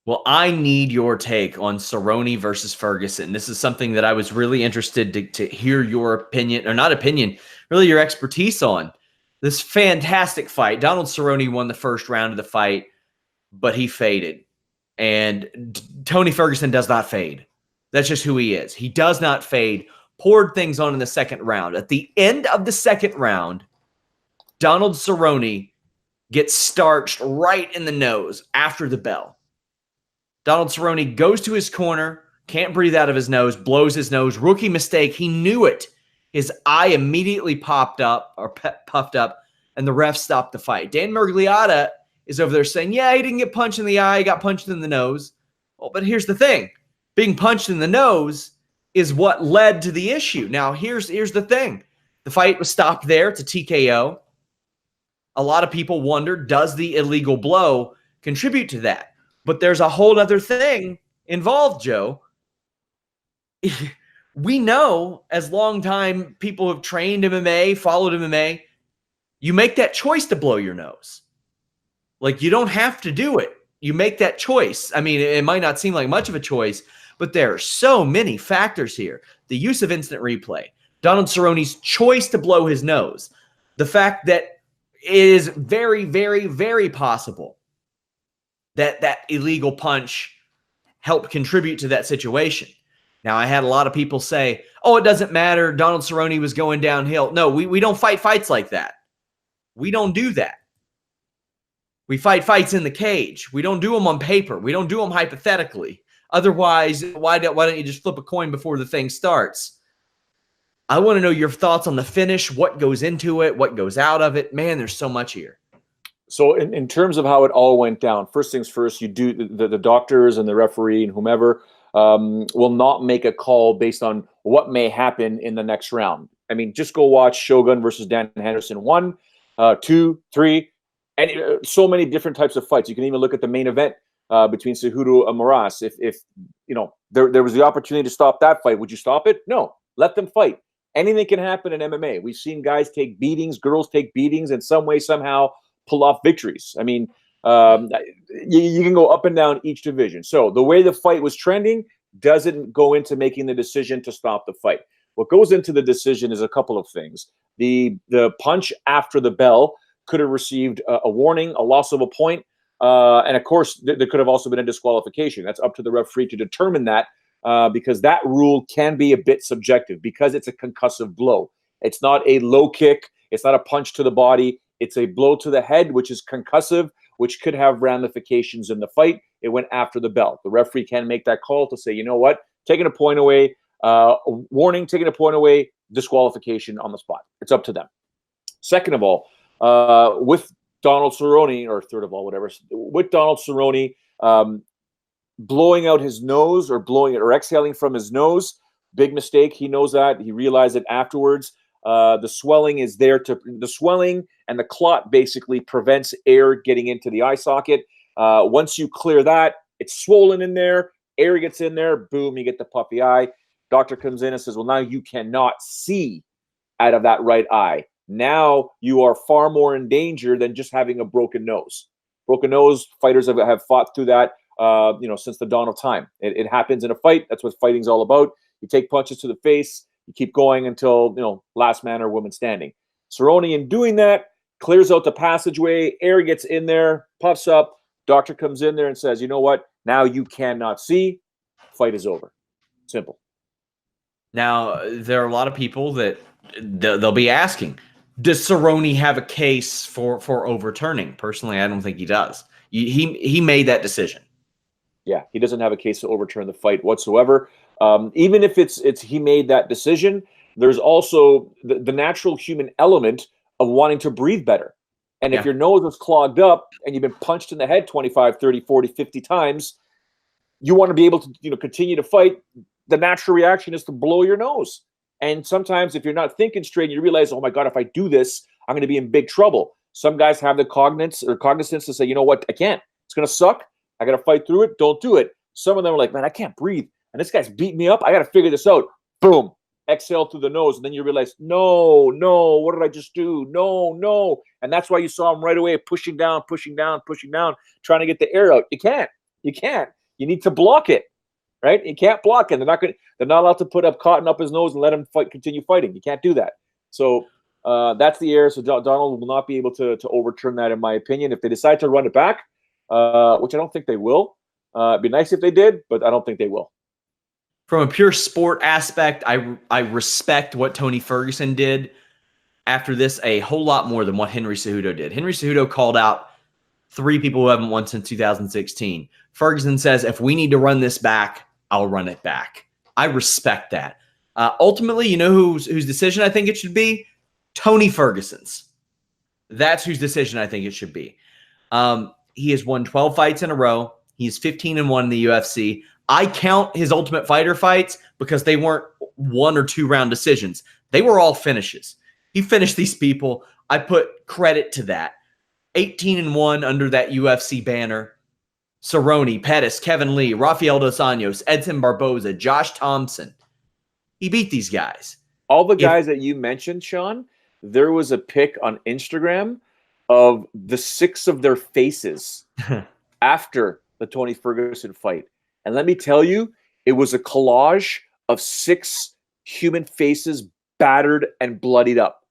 Well, I need your take on Cerrone versus Ferguson. This is something that I was really interested to hear your opinion, or not opinion, really your expertise on. This fantastic fight. Donald Cerrone won the first round of the fight, but he faded. And Tony Ferguson does not fade. That's just who he is. He does not fade. Poured things on in the second round. At the end of the second round, Donald Cerrone gets starched right in the nose after the bell. Donald Cerrone goes to his corner, can't breathe out of his nose, blows his nose. Rookie mistake. He knew it. His eye immediately puffed up, and the ref stopped the fight. Dan Miragliotta is over there saying, yeah, he didn't get punched in the eye, he got punched in the nose. Well, but here's the thing. Being punched in the nose is what led to the issue. Now, here's the thing. The fight was stopped there. It's a TKO. A lot of people wonder, does the illegal blow contribute to that? But there's a whole other thing involved, Joe. We know, as longtime people who have trained MMA, followed MMA, you make that choice to blow your nose. Like, you don't have to do it. You make that choice. I mean, it might not seem like much of a choice, but there are so many factors here. The use of instant replay, Donald Cerrone's choice to blow his nose, the fact that it is very, very, very possible that that illegal punch helped contribute to that situation. Now, I had a lot of people say, oh, it doesn't matter. Donald Cerrone was going downhill. No, we don't fight fights like that. We don't do that. We fight fights in the cage. We don't do them on paper. We don't do them hypothetically. Otherwise, why don't you just flip a coin before the thing starts? I want to know your thoughts on the finish, what goes into it, what goes out of it. Man, there's so much here. So in terms of how it all went down, first things first, you do the doctors and the referee and whomever will not make a call based on what may happen in the next round. I mean, just go watch Shogun versus Dan Henderson 1, 2, 3, and so many different types of fights. You can even look at the main event between Cejudo and Moraes. If you know there was the opportunity to stop that fight, would you stop it? No, let them fight. Anything can happen in MMA. We've seen guys take beatings, girls take beatings, in some way, somehow pull off victories. I mean, you can go up and down each division. So the way the fight was trending doesn't go into making the decision to stop the fight. What goes into the decision is a couple of things. The punch after the bell could have received a warning, a loss of a point, and of course, there could have also been a disqualification. That's up to the referee to determine that, because that rule can be a bit subjective because it's a concussive blow. It's not a low kick. It's not a punch to the body. It's a blow to the head, which is concussive, which could have ramifications in the fight. It went after the bell. The referee can make that call to say, you know what, taking a point away, warning, taking a point away, disqualification on the spot. It's up to them. Second of all, with Donald Cerrone, or third of all, whatever, with Donald Cerrone blowing out his nose or exhaling from his nose, big mistake. He knows that. He realized it afterwards. The swelling is there the swelling and the clot basically prevents air getting into the eye socket. Once you clear that, it's swollen in there, air gets in there, boom, you get the puffy eye. Doctor comes in and says, well, now you cannot see out of that right eye. Now you are far more in danger than just having a broken nose. Broken nose, fighters have fought through that, since the dawn of time. It happens in a fight. That's what fighting's all about. You take punches to the face. You keep going until, last man or woman standing. Cerrone, in doing that, clears out the passageway. Air gets in there, puffs up. Doctor comes in there and says, you know what? Now you cannot see. Fight is over. Simple. Now, there are a lot of people that they'll be asking, does Cerrone have a case for overturning? Personally, I don't think he does. He made that decision. Yeah, he doesn't have a case to overturn the fight whatsoever. Even if it's he made that decision, there's also the natural human element of wanting to breathe better. And if your nose is clogged up and you've been punched in the head 25, 30, 40, 50 times, you want to be able to continue to fight. The natural reaction is to blow your nose. And sometimes if you're not thinking straight, you realize, oh my God, if I do this, I'm going to be in big trouble. Some guys have the cognizance to say, you know what, I can't. It's going to suck. I got to fight through it. Don't do it. Some of them are like, man, I can't breathe. And this guy's beating me up. I got to figure this out. Boom. Exhale through the nose. And then you realize, no, what did I just do? No. And that's why you saw him right away pushing down, trying to get the air out. You can't. You can't. You need to block it, right? You can't block it. They're not allowed to put up cotton up his nose and let him continue fighting. You can't do that. So that's the error. So Donald will not be able to overturn that, in my opinion. If they decide to run it back, which I don't think they will, it'd be nice if they did, but I don't think they will. From a pure sport aspect, I respect what Tony Ferguson did after this a whole lot more than what Henry Cejudo did. Henry Cejudo called out 3 people who haven't won since 2016. Ferguson says, if we need to run this back, I'll run it back. I respect that. Ultimately, you know whose decision I think it should be? Tony Ferguson's. That's whose decision I think it should be. He has won 12 fights in a row. He's 15-1 in the UFC. I count his Ultimate Fighter fights because they weren't 1 or 2 round decisions. They were all finishes. He finished these people. I put credit to that. 18-1 under that UFC banner. Cerrone, Pettis, Kevin Lee, Rafael Dos Anjos, Edson Barboza, Josh Thompson. He beat these guys. All the guys that you mentioned, Sean, there was a pic on Instagram of the 6 of their faces after the Tony Ferguson fight. And let me tell you, it was a collage of 6 human faces battered and bloodied up.